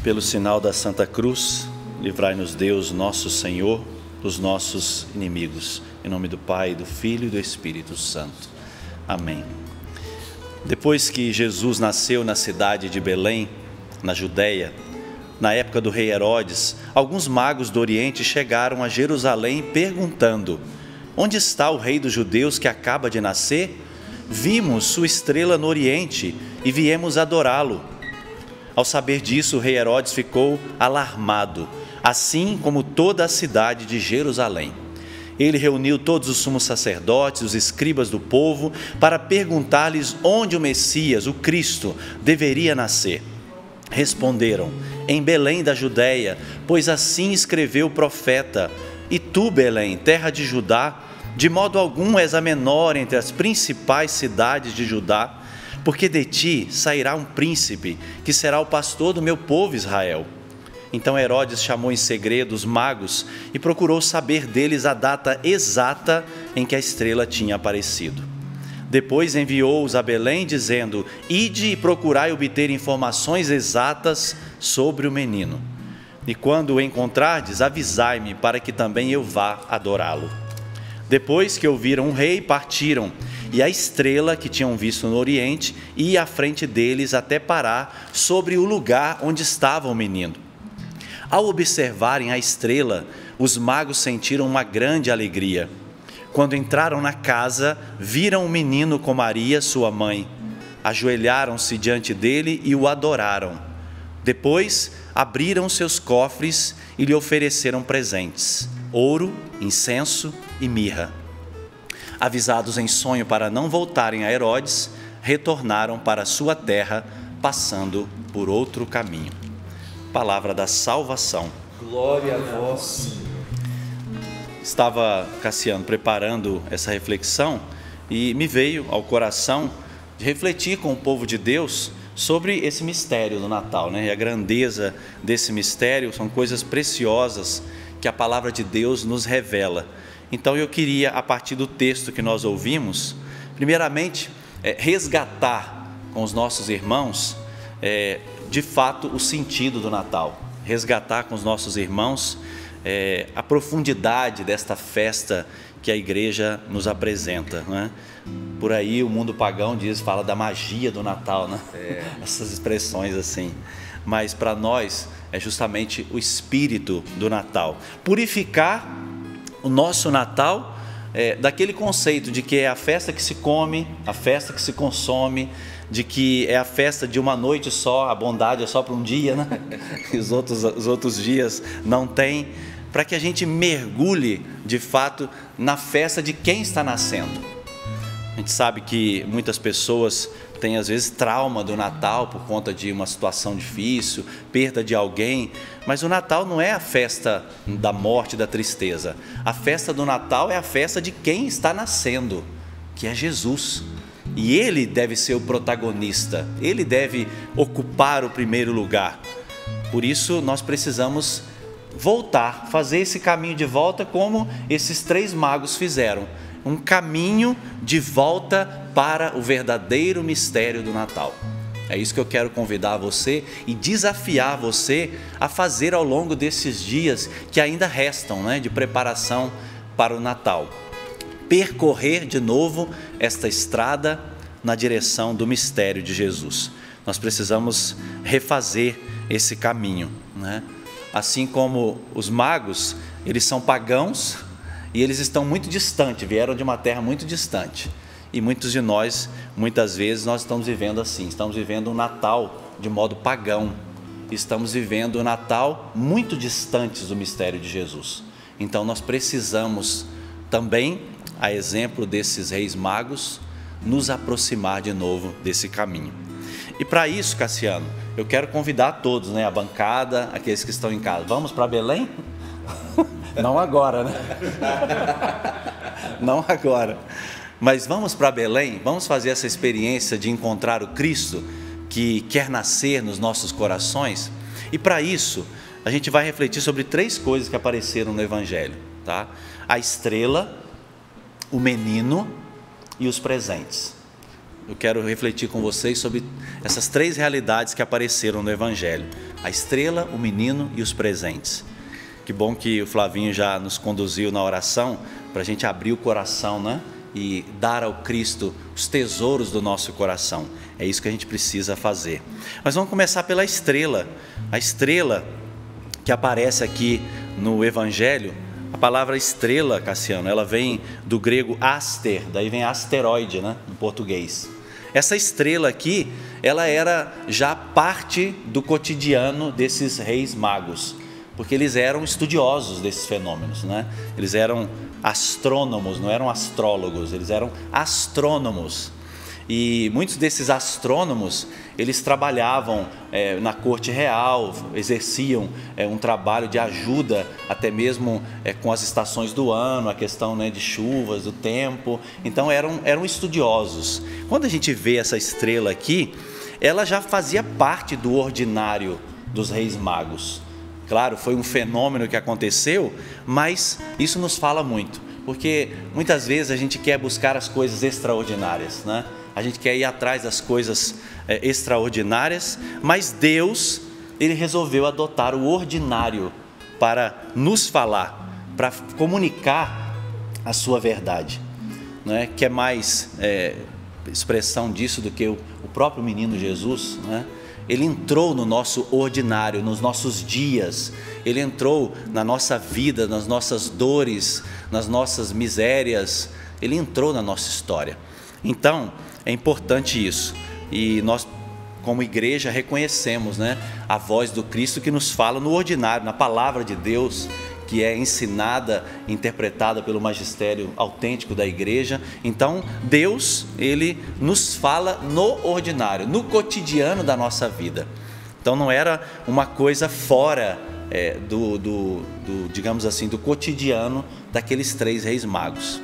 Pelo sinal da Santa Cruz, livrai-nos Deus, nosso Senhor, dos nossos inimigos. Em nome do Pai, do Filho e do Espírito Santo. Amém. Depois que Jesus nasceu na cidade de Belém, na Judéia, na época do rei Herodes, alguns magos do Oriente chegaram a Jerusalém perguntando: onde está o rei dos judeus que acaba de nascer? Vimos sua estrela no Oriente e viemos adorá-lo. Ao saber disso, o rei Herodes ficou alarmado, assim como toda a cidade de Jerusalém. Ele reuniu todos os sumos sacerdotes, os escribas do povo, para perguntar-lhes onde o Messias, o Cristo, deveria nascer. Responderam: em Belém da Judéia, pois assim escreveu o profeta. E tu, Belém, terra de Judá, de modo algum és a menor entre as principais cidades de Judá, porque de ti sairá um príncipe, que será o pastor do meu povo Israel. Então Herodes chamou em segredo os magos e procurou saber deles a data exata em que a estrela tinha aparecido. Depois enviou-os a Belém, dizendo: ide e procurai obter informações exatas sobre o menino. E quando o encontrardes, avisai-me, para que também eu vá adorá-lo. Depois que ouviram o rei, partiram, e a estrela que tinham visto no Oriente ia à frente deles até parar sobre o lugar onde estava o menino. Ao observarem a estrela, os magos sentiram uma grande alegria. Quando entraram na casa, viram o menino com Maria, sua mãe. Ajoelharam-se diante dele e o adoraram. Depois, abriram seus cofres e lhe ofereceram presentes: ouro, incenso e mirra. Avisados em sonho para não voltarem a Herodes, retornaram para sua terra, passando por outro caminho. Palavra da salvação. Glória a vós, Senhor. Estava, Cassiano, preparando essa reflexão e me veio ao coração de refletir com o povo de Deus sobre esse mistério do Natal, né? E a grandeza desse mistério são coisas preciosas que a palavra de Deus nos revela. Então eu queria, a partir do texto que nós ouvimos, primeiramente resgatar com os nossos irmãos, de fato, o sentido do Natal. Resgatar com os nossos irmãos a profundidade desta festa que a igreja nos apresenta, né? Por aí o mundo pagão fala da magia do Natal, né? Essas expressões assim. Mas para nós é justamente o espírito do Natal. Purificar o nosso Natal daquele conceito de que é a festa que se come, a festa que se consome, de que é a festa de uma noite só, a bondade é só para um dia, né? Os outros dias não tem, para que a gente mergulhe de fato na festa de quem está nascendo. A gente sabe que muitas pessoas têm às vezes trauma do Natal por conta de uma situação difícil, perda de alguém, mas o Natal não é a festa da morte, da tristeza. A festa do Natal é a festa de quem está nascendo, que é Jesus. E Ele deve ser o protagonista, Ele deve ocupar o primeiro lugar. Por isso nós precisamos voltar, fazer esse caminho de volta como esses 3 magos fizeram. Um caminho de volta para o verdadeiro mistério do Natal. É isso que eu quero convidar você e desafiar você a fazer ao longo desses dias que ainda restam, né, de preparação para o Natal. Percorrer de novo esta estrada na direção do mistério de Jesus. Nós precisamos refazer esse caminho, né? Assim como os magos, eles são pagãos e eles estão muito distantes, vieram de uma terra muito distante. E muitos de nós, muitas vezes, nós estamos vivendo assim, estamos vivendo um Natal de modo pagão. Estamos vivendo o Natal muito distantes do mistério de Jesus. Então nós precisamos também, a exemplo desses reis magos, nos aproximar de novo desse caminho. E para isso, Cassiano, eu quero convidar todos, né, a bancada, aqueles que estão em casa. Vamos para Belém? Não agora, né? Não agora. Mas vamos para Belém, vamos fazer essa experiência de encontrar o Cristo que quer nascer nos nossos corações. E para isso, a gente vai refletir sobre 3 coisas que apareceram no Evangelho, tá? A estrela, o menino e os presentes. Eu quero refletir com vocês sobre essas 3 realidades que apareceram no Evangelho. A estrela, o menino e os presentes. Que bom que o Flavinho já nos conduziu na oração para a gente abrir o coração, né? E dar ao Cristo os tesouros do nosso coração. É isso que a gente precisa fazer. Mas vamos começar pela estrela. A estrela que aparece aqui no Evangelho, a palavra estrela, Cassiano, ela vem do grego aster, daí vem asteroide, né, no português. Essa estrela aqui, ela era já parte do cotidiano desses reis magos, porque eles eram estudiosos desses fenômenos, né? Eles eram astrônomos, não eram astrólogos, eles eram astrônomos. E muitos desses astrônomos, eles trabalhavam na corte real, exerciam um trabalho de ajuda, até mesmo com as estações do ano, a questão, né, de chuvas, do tempo. Então eram estudiosos. Quando a gente vê essa estrela aqui, ela já fazia parte do ordinário dos reis magos. Claro, foi um fenômeno que aconteceu, mas isso nos fala muito, porque muitas vezes a gente quer buscar as coisas extraordinárias, né? A gente quer ir atrás das coisas extraordinárias, mas Deus, Ele resolveu adotar o ordinário para nos falar, para comunicar a sua verdade, né? Que é mais expressão disso do que o próprio menino Jesus, né? Ele entrou no nosso ordinário, nos nossos dias. Ele entrou na nossa vida, nas nossas dores, nas nossas misérias. Ele entrou na nossa história. Então, é importante isso. E nós, como igreja, reconhecemos, né, a voz do Cristo que nos fala no ordinário, na palavra de Deus, que é ensinada, interpretada pelo magistério autêntico da igreja. Então, Deus, Ele nos fala no ordinário, no cotidiano da nossa vida. Então, não era uma coisa fora digamos assim, do cotidiano daqueles três reis magos.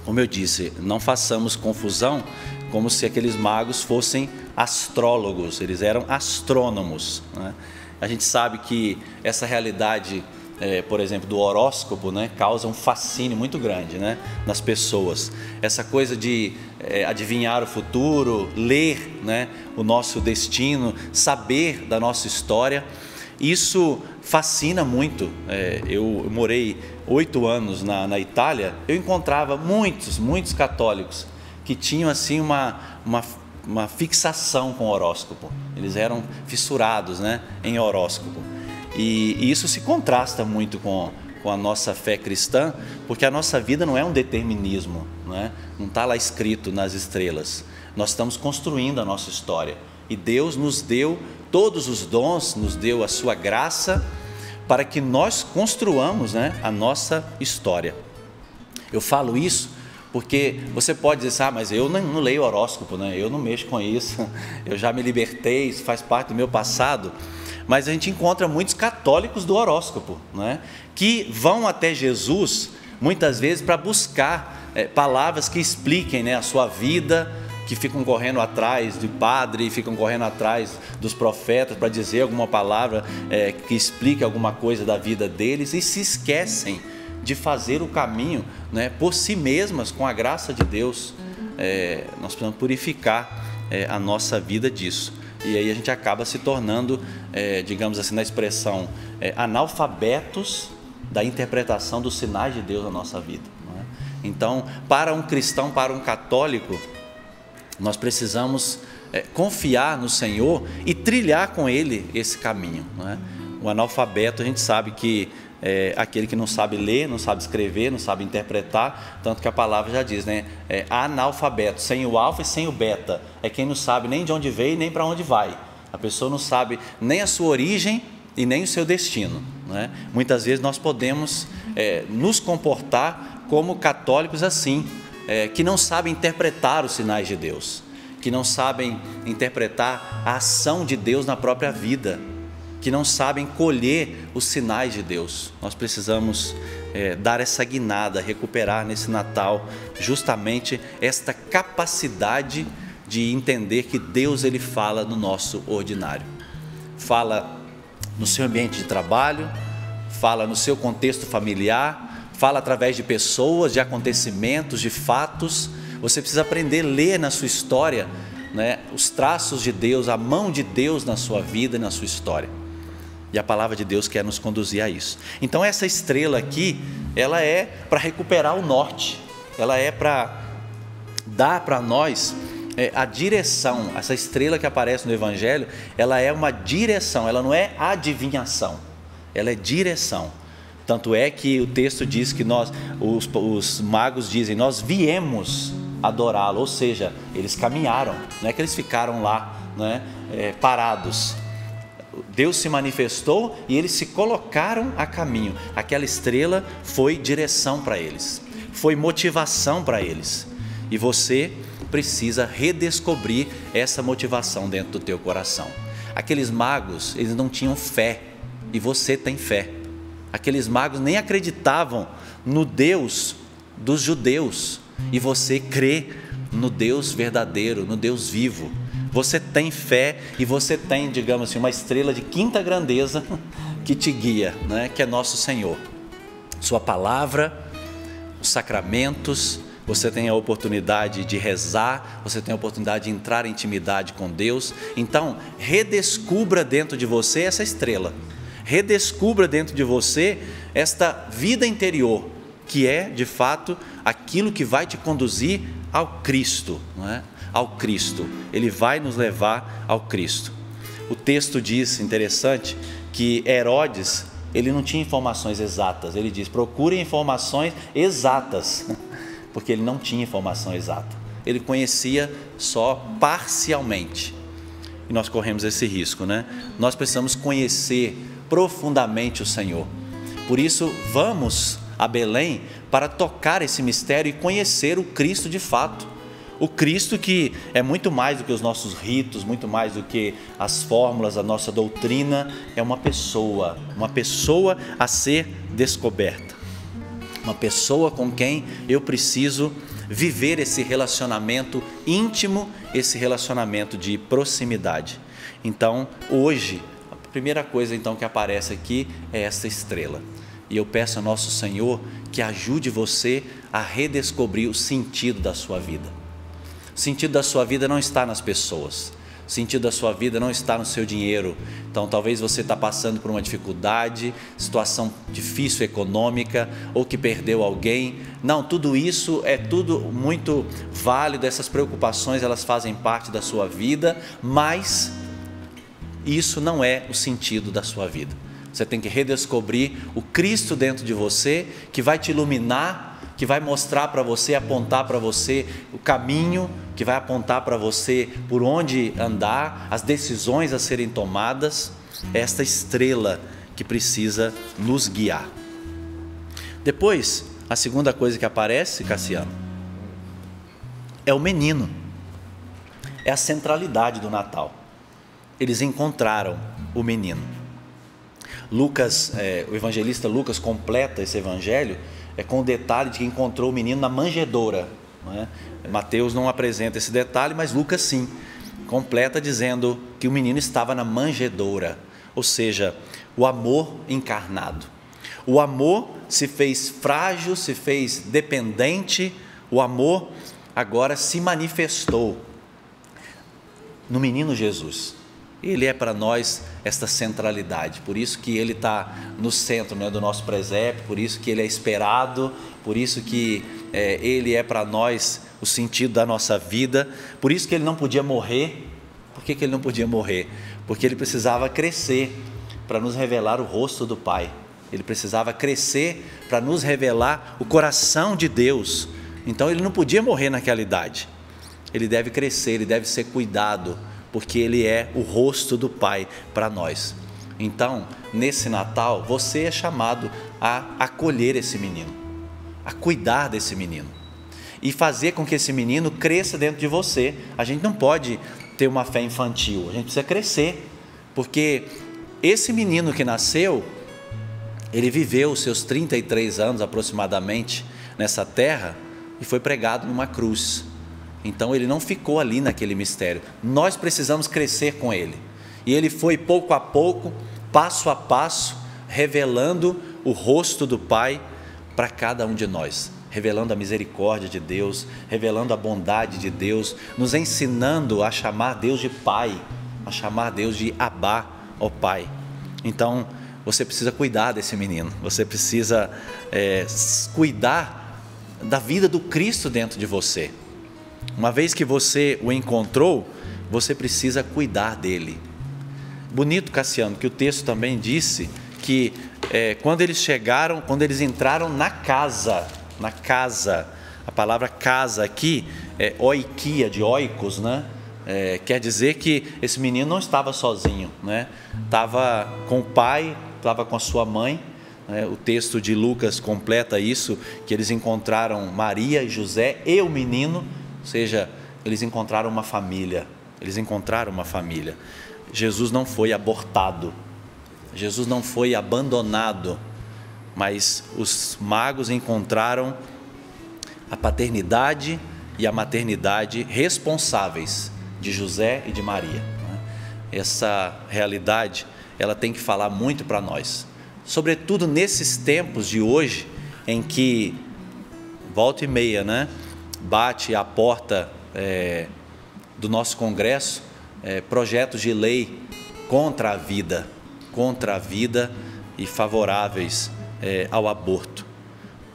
Como eu disse, não façamos confusão como se aqueles magos fossem astrólogos, eles eram astrônomos, né? A gente sabe que essa realidade, por exemplo, do horóscopo, né, causa um fascínio muito grande, né, nas pessoas. Essa coisa de adivinhar o futuro, ler, né, o nosso destino, saber da nossa história, isso fascina muito. Eu morei 8 anos na Itália, eu encontrava muitos católicos que tinham assim uma fixação com o horóscopo. Eles eram fissurados, né, em horóscopo. E isso se contrasta muito com a nossa fé cristã, porque a nossa vida não é um determinismo, não está lá escrito nas estrelas. Nós estamos construindo a nossa história. E Deus nos deu todos os dons, nos deu a sua graça para que nós construamos, né, a nossa história. Eu falo isso porque você pode dizer, mas eu não leio horóscopo, né? Eu não mexo com isso, eu já me libertei, isso faz parte do meu passado. Mas a gente encontra muitos católicos do horóscopo, né, que vão até Jesus muitas vezes para buscar palavras que expliquem, né, a sua vida, que ficam correndo atrás do padre, ficam correndo atrás dos profetas para dizer alguma palavra que explique alguma coisa da vida deles, e se esquecem de fazer o caminho, né, por si mesmas, com a graça de Deus. Nós precisamos purificar a nossa vida disso. E aí a gente acaba se tornando, digamos assim, na expressão, analfabetos da interpretação dos sinais de Deus na nossa vida, não é? Então, para um cristão, para um católico, nós precisamos confiar no Senhor e trilhar com Ele esse caminho, não é? O analfabeto, a gente sabe que aquele que não sabe ler, não sabe escrever, não sabe interpretar, tanto que a palavra já diz, né? Analfabeto, sem o alfa e sem o beta, é quem não sabe nem de onde veio e nem para onde vai. A pessoa não sabe nem a sua origem e nem o seu destino, não é? Muitas vezes nós podemos nos comportar como católicos assim, que não sabem interpretar os sinais de Deus, que não sabem interpretar a ação de Deus na própria vida, que não sabem colher os sinais de Deus. Nós precisamos dar essa guinada, recuperar nesse Natal justamente esta capacidade de entender que Deus, Ele fala no nosso ordinário. Fala no seu ambiente de trabalho, fala no seu contexto familiar, fala através de pessoas, de acontecimentos, de fatos. Você precisa aprender a ler na sua história né, os traços de Deus, a mão de Deus na sua vida e na sua história. E a palavra de Deus quer nos conduzir a isso. Então essa estrela aqui, ela é para recuperar o norte, ela é para dar para nós a direção. Essa estrela que aparece no Evangelho, ela é uma direção, ela não é adivinhação, ela é direção. Tanto é que o texto diz que os magos dizem, nós viemos adorá-lo, ou seja, eles caminharam, não é que eles ficaram lá, né, parados. Deus se manifestou e eles se colocaram a caminho. Aquela estrela foi direção para eles, foi motivação para eles. E você precisa redescobrir essa motivação dentro do teu coração. Aqueles magos, eles não tinham fé, e você tem fé. Aqueles magos nem acreditavam no Deus dos judeus, e você crê no Deus verdadeiro, no Deus vivo. Você tem fé e você tem, digamos assim, uma estrela de quinta grandeza que te guia, né? Que é nosso Senhor. Sua palavra, os sacramentos, você tem a oportunidade de rezar, você tem a oportunidade de entrar em intimidade com Deus. Então, redescubra dentro de você essa estrela. Redescubra dentro de você esta vida interior, que é, de fato, aquilo que vai te conduzir ao Cristo, não é? Ao Cristo, ele vai nos levar ao Cristo. O texto diz, interessante, que Herodes, ele não tinha informações exatas, ele diz, procure informações exatas, porque ele não tinha informação exata, ele conhecia só parcialmente, e nós corremos esse risco, né? Nós precisamos conhecer profundamente o Senhor, por isso vamos a Belém para tocar esse mistério e conhecer o Cristo de fato. O Cristo que é muito mais do que os nossos ritos, muito mais do que as fórmulas, a nossa doutrina, é uma pessoa a ser descoberta. Uma pessoa com quem eu preciso viver esse relacionamento íntimo, esse relacionamento de proximidade. Então, hoje, a primeira coisa então que aparece aqui é essa estrela. E eu peço ao nosso Senhor que ajude você a redescobrir o sentido da sua vida. O sentido da sua vida não está nas pessoas, o sentido da sua vida não está no seu dinheiro. Então talvez você está passando por uma dificuldade, situação difícil econômica, ou que perdeu alguém. Não, tudo isso é tudo muito válido, essas preocupações elas fazem parte da sua vida, mas isso não é o sentido da sua vida. Você tem que redescobrir o Cristo dentro de você, que vai te iluminar, que vai mostrar para você, apontar para você o caminho, que vai apontar para você por onde andar, as decisões a serem tomadas, esta estrela que precisa nos guiar. Depois, a segunda coisa que aparece, Cassiano, é o menino, é a centralidade do Natal. Eles encontraram o menino. Lucas, o evangelista Lucas completa esse evangelho com o detalhe de que encontrou o menino na manjedoura, não é? Mateus não apresenta esse detalhe, mas Lucas sim, completa dizendo que o menino estava na manjedoura, ou seja, o amor encarnado. O amor se fez frágil, se fez dependente, o amor agora se manifestou no menino Jesus. Ele é para nós esta centralidade, por isso que ele está no centro, né, do nosso presépio, por isso que ele é esperado, por isso que ele é para nós o sentido da nossa vida, por isso que ele não podia morrer. Por que ele não podia morrer? Porque ele precisava crescer para nos revelar o rosto do Pai, ele precisava crescer para nos revelar o coração de Deus. Então ele não podia morrer naquela idade, ele deve crescer, ele deve ser cuidado, porque ele é o rosto do Pai para nós. Então, nesse Natal, você é chamado a acolher esse menino, a cuidar desse menino e fazer com que esse menino cresça dentro de você. A gente não pode ter uma fé infantil, a gente precisa crescer, porque esse menino que nasceu, ele viveu os seus 33 anos aproximadamente nessa terra e foi pregado numa cruz. Então ele não ficou ali naquele mistério, nós precisamos crescer com ele, e ele foi pouco a pouco, passo a passo, revelando o rosto do Pai para cada um de nós. revelando a misericórdia de Deus, revelando a bondade de Deus, nos ensinando a chamar Deus de Pai, a chamar Deus de Abá, ó Pai. Então, você precisa cuidar desse menino, você precisa cuidar da vida do Cristo dentro de você. Uma vez que você o encontrou, você precisa cuidar dele. Bonito, Cassiano, que o texto também disse que quando eles entraram na casa, a palavra casa aqui é oikia, de oikos, né? Quer dizer que esse menino não estava sozinho, né? Estava com o pai, estava com a sua mãe, né? O texto de Lucas completa isso, que eles encontraram Maria e José e o menino, ou seja, eles encontraram uma família, Jesus não foi abortado, Jesus não foi abandonado, mas os magos encontraram a paternidade e a maternidade responsáveis de José e de Maria. Essa realidade, ela tem que falar muito para nós, sobretudo nesses tempos de hoje, em que volta e meia, né, bate à porta do nosso Congresso projetos de lei contra a vida e favoráveis ao aborto.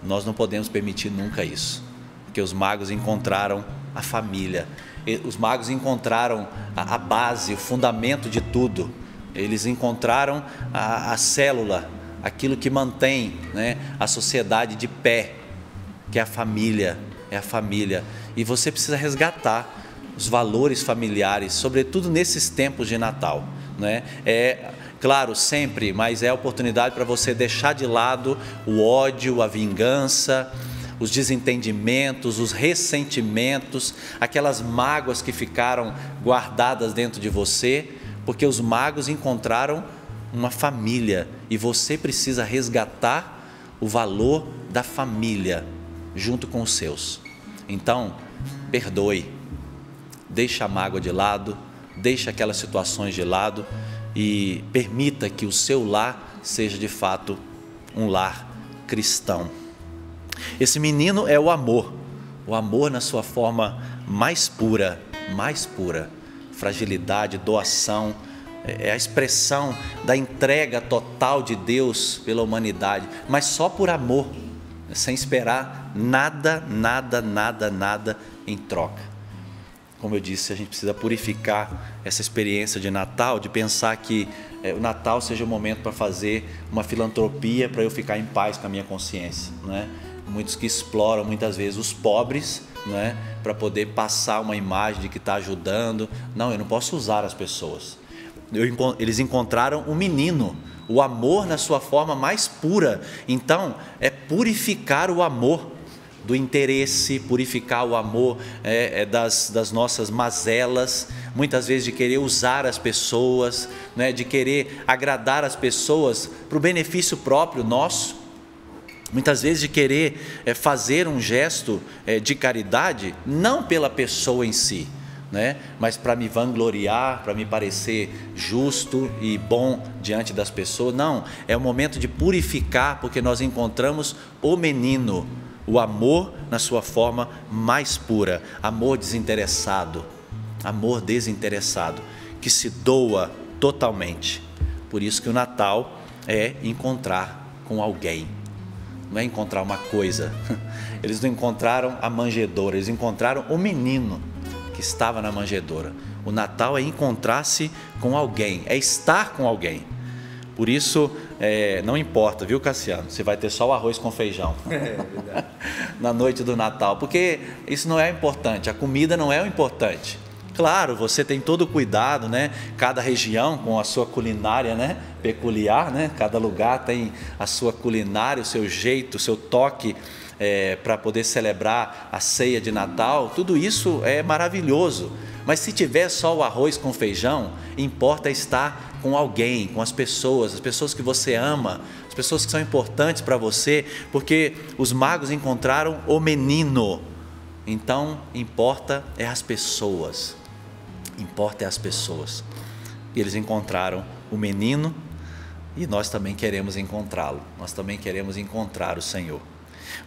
Nós não podemos permitir nunca isso, porque os magos encontraram a família, os magos encontraram a base, o fundamento de tudo. Eles encontraram a célula, aquilo que mantém, né, a sociedade de pé, que é a família, e você precisa resgatar os valores familiares, sobretudo nesses tempos de Natal, né? Claro, sempre, mas é a oportunidade para você deixar de lado o ódio, a vingança, os desentendimentos, os ressentimentos, aquelas mágoas que ficaram guardadas dentro de você, porque os magos encontraram uma família e você precisa resgatar o valor da família junto com os seus. Então, perdoe, deixa a mágoa de lado, deixa aquelas situações de lado e permita que o seu lar seja de fato um lar cristão. Esse menino é o amor na sua forma mais pura, fragilidade, doação, é a expressão da entrega total de Deus pela humanidade, mas só por amor, sem esperar nada em troca. Como eu disse, a gente precisa purificar essa experiência de Natal, de pensar que o Natal seja o momento para fazer uma filantropia para eu ficar em paz com a minha consciência, né? Muitos que exploram muitas vezes os pobres, né, para poder passar uma imagem de que está ajudando. Não, eu não posso usar as pessoas. Eles encontraram um menino, o amor na sua forma mais pura. Então, é purificar o amor do interesse, purificar o amor das nossas mazelas, muitas vezes de querer usar as pessoas, né, de querer agradar as pessoas para o benefício próprio nosso, muitas vezes de querer fazer um gesto de caridade, não pela pessoa em si, né, mas para me vangloriar, para me parecer justo e bom diante das pessoas. Não, é o momento de purificar, porque nós encontramos o menino, o amor na sua forma mais pura, amor desinteressado, que se doa totalmente. Por isso que o Natal é encontrar com alguém, não é encontrar uma coisa. Eles não encontraram a manjedoura, eles encontraram o menino que estava na manjedoura. O Natal é encontrar-se com alguém, é estar com alguém. Por isso, não importa, viu, Cassiano? Você vai ter só o arroz com feijão na noite do Natal, porque isso não é importante, a comida não é o importante. Claro, você tem todo o cuidado, né? Cada região com a sua culinária, né, peculiar, né? Cada lugar tem a sua culinária, o seu jeito, o seu toque para poder celebrar a ceia de Natal. Tudo isso é maravilhoso. Mas se tiver só o arroz com feijão, importa estar com alguém, com as pessoas que você ama, as pessoas que são importantes para você, porque os magos encontraram o menino. Então, importa as pessoas. E eles encontraram o menino e nós também queremos encontrá-lo. Nós também queremos encontrar o Senhor.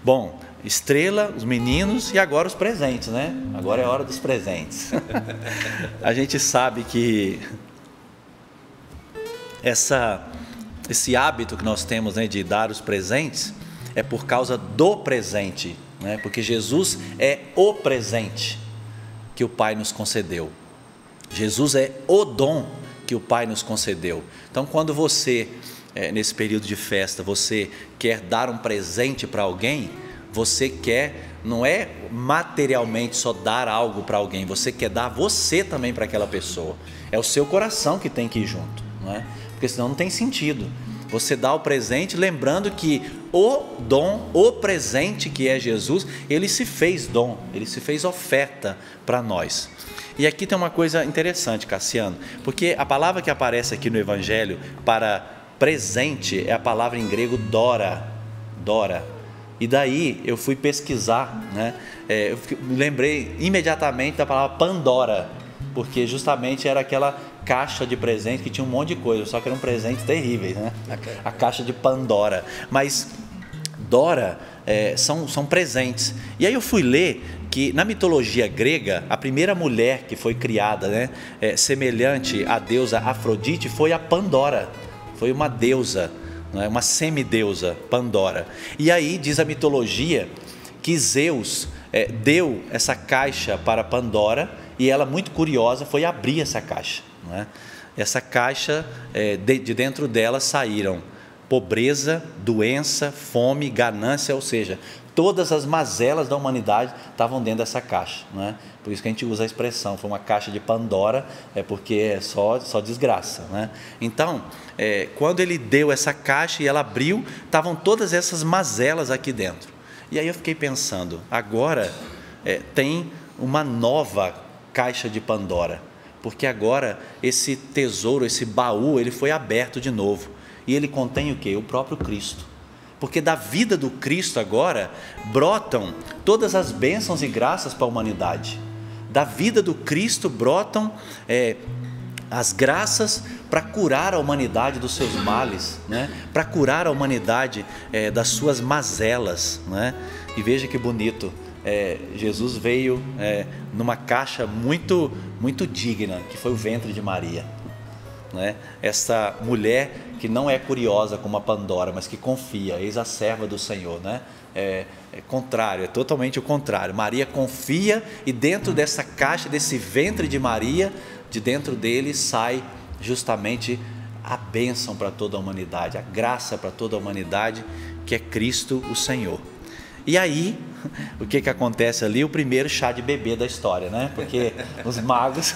Bom, estrela, os meninos e agora os presentes, né? Agora é hora dos presentes. A gente sabe que esse hábito que nós temos, né, de dar os presentes é por causa do presente, né? Porque Jesus é o presente que o Pai nos concedeu. Jesus é o dom que o Pai nos concedeu. Então, quando você, nesse período de festa, você quer dar um presente para alguém, você quer, não é materialmente só dar algo para alguém, você quer dar você também para aquela pessoa. É o seu coração que tem que ir junto, não é? Porque senão não tem sentido. Você dá o presente lembrando que o dom, o presente que é Jesus, ele se fez dom, ele se fez oferta para nós. E aqui tem uma coisa interessante, Cassiano, porque a palavra que aparece aqui no Evangelho para presente é a palavra em grego dora. E daí eu fui pesquisar, né? Eu me lembrei imediatamente da palavra Pandora, porque justamente era aquela caixa de presente que tinha um monte de coisa, só que eram presentes terríveis, né? A caixa de Pandora. Mas Dora são presentes. E aí eu fui ler que na mitologia grega, a primeira mulher que foi criada, né, semelhante à deusa Afrodite, foi a Pandora. Foi uma deusa, né, uma semideusa, Pandora. E aí diz a mitologia que Zeus deu essa caixa para Pandora e ela, muito curiosa, foi abrir essa caixa, né? Essa caixa, de dentro dela saíram pobreza, doença, fome, ganância, ou seja, todas as mazelas da humanidade estavam dentro dessa caixa, né? Por isso que a gente usa a expressão, foi uma caixa de Pandora, porque é só desgraça, né? Então, quando ele deu essa caixa e ela abriu, estavam todas essas mazelas aqui dentro. E aí eu fiquei pensando, agora tem uma nova caixa de Pandora, porque agora esse tesouro, esse baú, ele foi aberto de novo. E ele contém o quê? O próprio Cristo. Porque da vida do Cristo agora brotam todas as bênçãos e graças para a humanidade. Da vida do Cristo brotam as graças para curar a humanidade dos seus males, né? Para curar a humanidade das suas mazelas, né? E veja que bonito, Jesus veio numa caixa muito, muito digna, que foi o ventre de Maria, né? Essa mulher que não é curiosa como a Pandora, mas que confia, eis a serva do Senhor, né? É contrário, é totalmente o contrário. Maria confia e dentro dessa caixa, desse ventre de Maria, de dentro dele sai justamente a bênção para toda a humanidade, a graça para toda a humanidade, que é Cristo o Senhor. E aí, o que acontece ali? O primeiro chá de bebê da história, né? Porque os magos,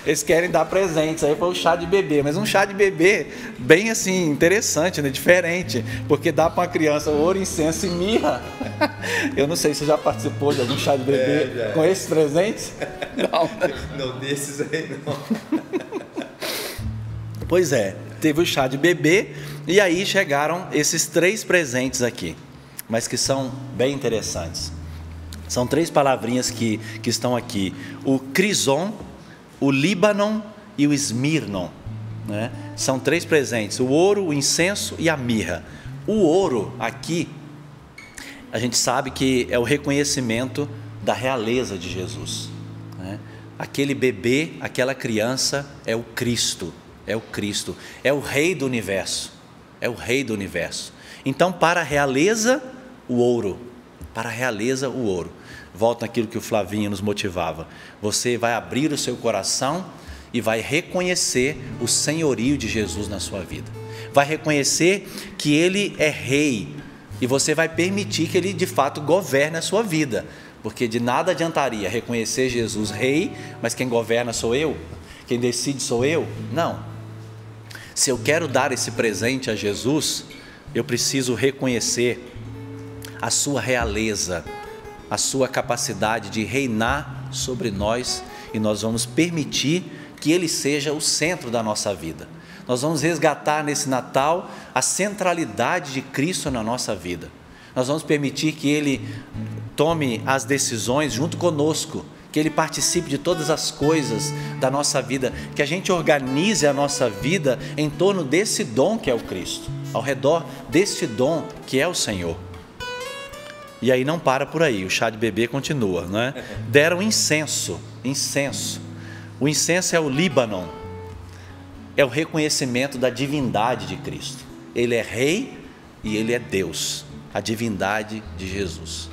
eles querem dar presentes, aí foi o chá de bebê, mas um chá de bebê bem assim, interessante, né? Diferente, porque dá para uma criança ouro, incenso e mirra. Eu não sei se você já participou de algum chá de bebê com esses presentes? Não, desses aí não. Pois teve o chá de bebê e aí chegaram esses 3 presentes aqui, mas que são bem interessantes. São 3 palavrinhas que estão aqui: o crison, o líbanon e o esmirnon, né? São 3 presentes: o ouro, o incenso e a mirra. O ouro aqui, a gente sabe que é o reconhecimento da realeza de Jesus, né? Aquele bebê, aquela criança é o Cristo, é o Rei do Universo, é o Rei do Universo. Então, para a realeza, o ouro, volta naquilo que o Flavinho nos motivava, você vai abrir o seu coração e vai reconhecer o senhorio de Jesus na sua vida, vai reconhecer que Ele é Rei, e você vai permitir que Ele de fato governe a sua vida, porque de nada adiantaria reconhecer Jesus Rei, mas quem governa sou eu, quem decide sou eu? Não. Se eu quero dar esse presente a Jesus, eu preciso reconhecer a sua realeza, a sua capacidade de reinar sobre nós, e nós vamos permitir que Ele seja o centro da nossa vida. Nós vamos resgatar nesse Natal a centralidade de Cristo na nossa vida. Nós vamos permitir que Ele tome as decisões junto conosco, que Ele participe de todas as coisas da nossa vida, que a gente organize a nossa vida em torno desse dom que é o Cristo. ao redor deste dom que é o Senhor. E aí não para por aí, o chá de bebê continua, né? Deram incenso. O incenso é o Líbano, é o reconhecimento da divindade de Cristo. Ele é rei e ele é Deus, a divindade de Jesus.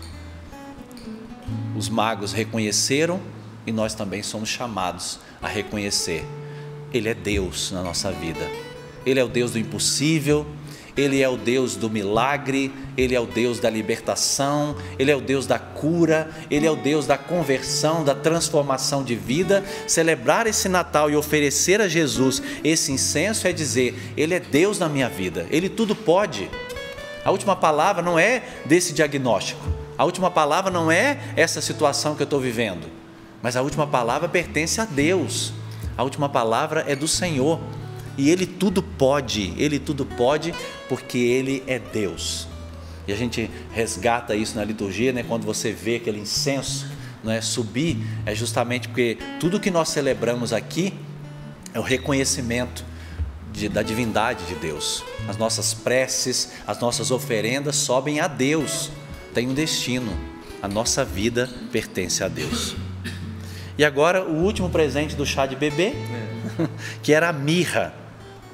Os magos reconheceram e nós também somos chamados a reconhecer. Ele é Deus na nossa vida. Ele é o Deus do impossível, Ele é o Deus do milagre, Ele é o Deus da libertação, Ele é o Deus da cura, Ele é o Deus da conversão, da transformação de vida. Celebrar esse Natal e oferecer a Jesus esse incenso é dizer: Ele é Deus na minha vida, Ele tudo pode. A última palavra não é desse diagnóstico, a última palavra não é essa situação que eu estou vivendo, mas a última palavra pertence a Deus, a última palavra é do Senhor. E Ele tudo pode porque Ele é Deus. E a gente resgata isso na liturgia, né? Quando você vê aquele incenso, né, subir, é justamente porque tudo que nós celebramos aqui é o reconhecimento da divindade de Deus. As nossas preces, as nossas oferendas sobem a Deus, tem um destino, a nossa vida pertence a Deus. E agora o último presente do chá de bebê, que era a mirra.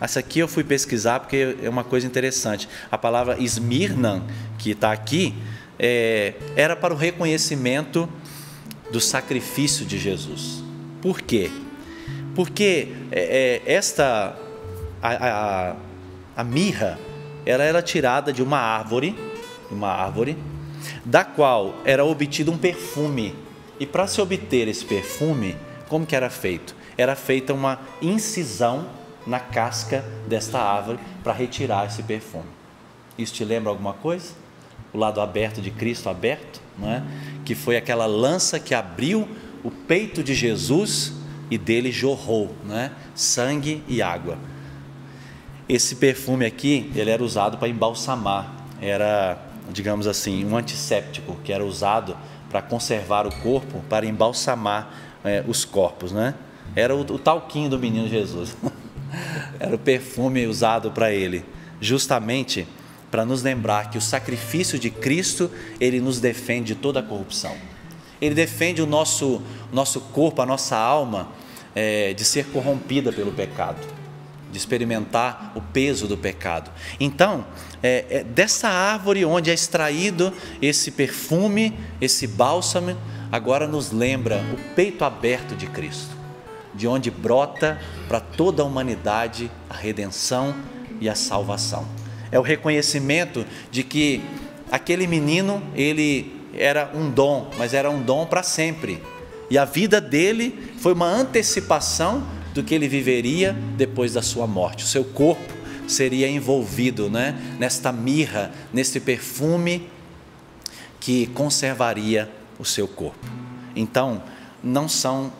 Essa aqui eu fui pesquisar porque é uma coisa interessante. A palavra Esmirna, que está aqui, era para o reconhecimento do sacrifício de Jesus. Por quê? Porque a mirra, ela era tirada de uma árvore, da qual era obtido um perfume. E para se obter esse perfume, como que era feito? Era feita uma incisão na casca desta árvore para retirar esse perfume. Isso te lembra alguma coisa? O lado aberto de Cristo aberto, não é? Que foi aquela lança que abriu o peito de Jesus e dele jorrou, não é? Sangue e água. Esse perfume aqui, ele era usado para embalsamar, era, digamos assim, um antisséptico que era usado para conservar o corpo, para embalsamar os corpos, né? Era o talquinho do menino Jesus. Era o perfume usado para ele, justamente para nos lembrar que o sacrifício de Cristo, ele nos defende de toda a corrupção. Ele defende o nosso corpo, a nossa alma, de ser corrompida pelo pecado, de experimentar o peso do pecado. Então, dessa árvore onde é extraído esse perfume, esse bálsamo, agora nos lembra o peito aberto de Cristo, de onde brota para toda a humanidade a redenção e a salvação. É o reconhecimento de que aquele menino, ele era um dom, mas era um dom para sempre. E a vida dele foi uma antecipação do que ele viveria depois da sua morte. O seu corpo seria envolvido, né, nesta mirra, nesse perfume que conservaria o seu corpo. Então, não são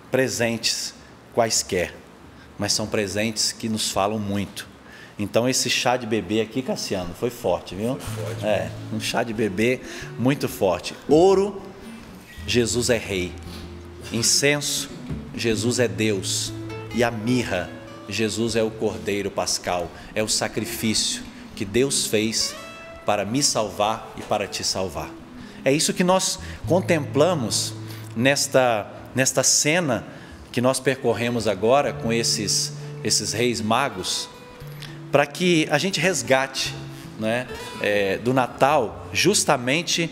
presentes quaisquer, mas são presentes que nos falam muito. Então esse chá de bebê aqui, Cassiano, foi forte, viu? Foi forte. Um chá de bebê muito forte. Ouro, Jesus é rei. Incenso, Jesus é Deus. E a mirra, Jesus é o Cordeiro Pascal, é o sacrifício que Deus fez para me salvar e para te salvar. É isso que nós contemplamos nesta cena que nós percorremos agora com esses reis magos, para que a gente resgate, né, do Natal justamente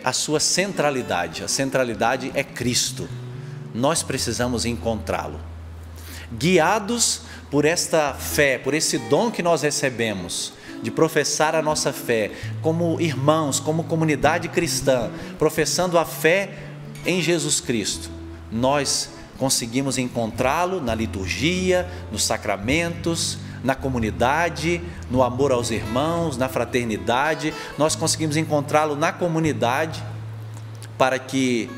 a sua centralidade. A centralidade é Cristo. Nós precisamos encontrá-lo. Guiados por esta fé, por esse dom que nós recebemos, de professar a nossa fé como irmãos, como comunidade cristã, professando a fé em Jesus Cristo, nós conseguimos encontrá-lo na liturgia, nos sacramentos, na comunidade, no amor aos irmãos, na fraternidade. Nós conseguimos encontrá-lo na comunidade, para que,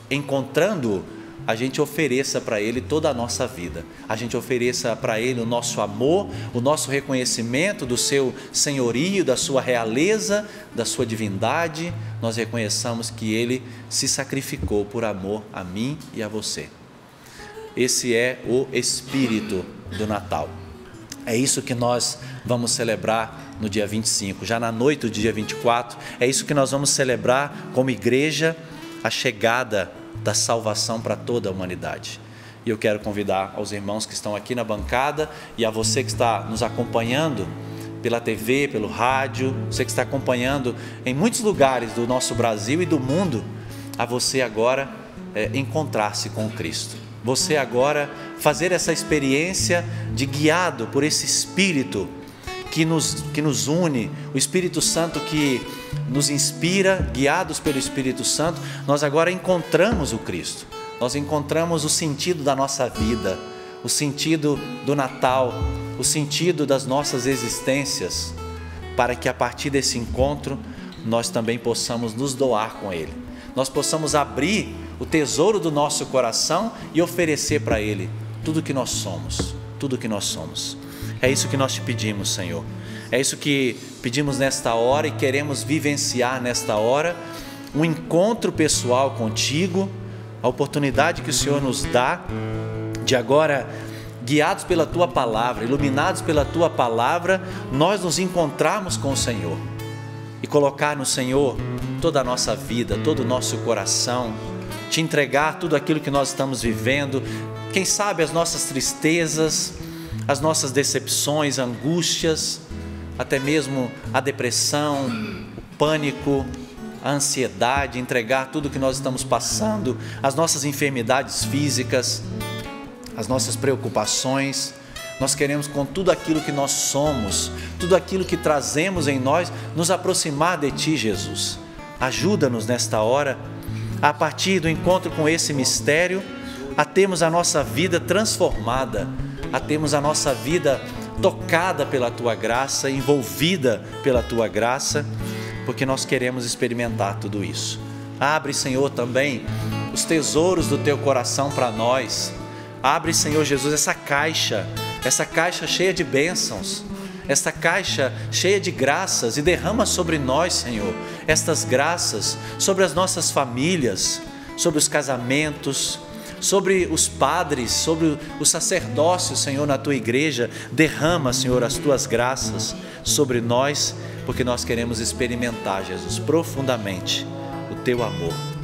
encontrando-o, a gente ofereça para Ele toda a nossa vida. A gente ofereça para Ele o nosso amor, o nosso reconhecimento do seu senhorio, da sua realeza, da sua divindade. Nós reconheçamos que Ele se sacrificou por amor a mim e a você. Esse é o espírito do Natal. É isso que nós vamos celebrar no dia 25. Já na noite do dia 24, é isso que nós vamos celebrar como igreja, a chegada da salvação para toda a humanidade. E eu quero convidar aos irmãos que estão aqui na bancada e a você que está nos acompanhando pela TV, pelo rádio, você que está acompanhando em muitos lugares do nosso Brasil e do mundo, a você agora encontrar-se com Cristo. Você agora fazer essa experiência de guiado por esse Espírito que nos une, o Espírito Santo que nos inspira, guiados pelo Espírito Santo, nós agora encontramos o Cristo. Nós encontramos o sentido da nossa vida, o sentido do Natal, o sentido das nossas existências, para que a partir desse encontro nós também possamos nos doar com Ele. Nós possamos abrir o tesouro do nosso coração e oferecer para Ele tudo que nós somos, tudo que nós somos. É isso que nós te pedimos, Senhor. É isso que pedimos nesta hora e queremos vivenciar nesta hora, um encontro pessoal contigo, a oportunidade que o Senhor nos dá de agora, guiados pela Tua Palavra, iluminados pela Tua Palavra, nós nos encontrarmos com o Senhor e colocar no Senhor toda a nossa vida, todo o nosso coração, te entregar tudo aquilo que nós estamos vivendo, quem sabe as nossas tristezas, as nossas decepções, angústias, até mesmo a depressão, o pânico, a ansiedade, entregar tudo que nós estamos passando, as nossas enfermidades físicas, as nossas preocupações. Nós queremos, com tudo aquilo que nós somos, tudo aquilo que trazemos em nós, nos aproximar de Ti, Jesus. Ajuda-nos nesta hora, a partir do encontro com esse mistério, a termos a nossa vida transformada, a termos a nossa vida tocada pela Tua graça, envolvida pela Tua graça, porque nós queremos experimentar tudo isso. Abre, Senhor, também os tesouros do Teu coração para nós. Abre, Senhor Jesus, essa caixa cheia de bênçãos, essa caixa cheia de graças, e derrama sobre nós, Senhor, estas graças, sobre as nossas famílias, sobre os casamentos, sobre os padres, sobre o sacerdócio, Senhor, na Tua igreja. Derrama, Senhor, as Tuas graças sobre nós, porque nós queremos experimentar, Jesus, profundamente o Teu amor.